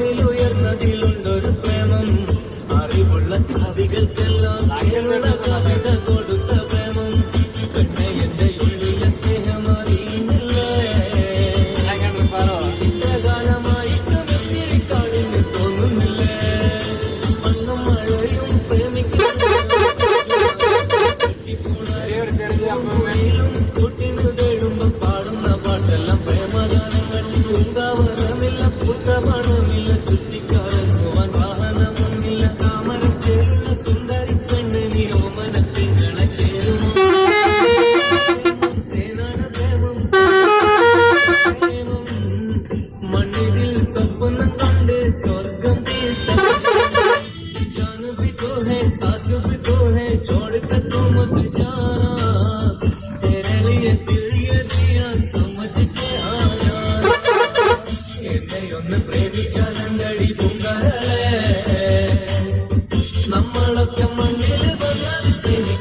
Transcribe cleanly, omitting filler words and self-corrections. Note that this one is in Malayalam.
മണ്ണിലുയർന്നതിലുണ്ടൊരു പ്രേമം അറിവുള്ള കവികൾക്കെല്ലാം ചേരുള്ള കവിത കൊടുത്ത പ്രേമം പെണ്ണെ എന്റെ ഉള്ളിലെ സ്നേഹം അറിയുന്നില്ലേ ഇത്രകാലമായിട്ട് നിർത്തിരിക്കാളിന് തോന്നുന്നില്ലേ മണ്ണും മഴയും പ്രേമിക്കും കൂട്ടിനു തേടുമ്പോ പാടുന്ന പാട്ടെല്ലാം പ്രേമഗാനങ്ങൾ പൂങ്കാവനമില്ല പുത്രമണമില്ല ചുറ്റിക്കാരങ്ങുവാൻ വാഹനമൊന്നില്ല താമര ചേരുന്ന സുന്ദരി പെണ്ണ് നീ ഓമനത്തിങ്ങളെ ചേരുമോ തേനാണ് പ്രേമം മണ്ണിതിൽ സ്വപ്നം കണ്ട് സ്വർഗം തീർത്ത जान भी तो है सास भी तो है छोड़ कर तो मत जाना तेरे लिए दिल ये दिया समझ के आना എന്നെ ഒന്ന് പ്രേമിച്ചാലങ്ങടി പൊങ്കാര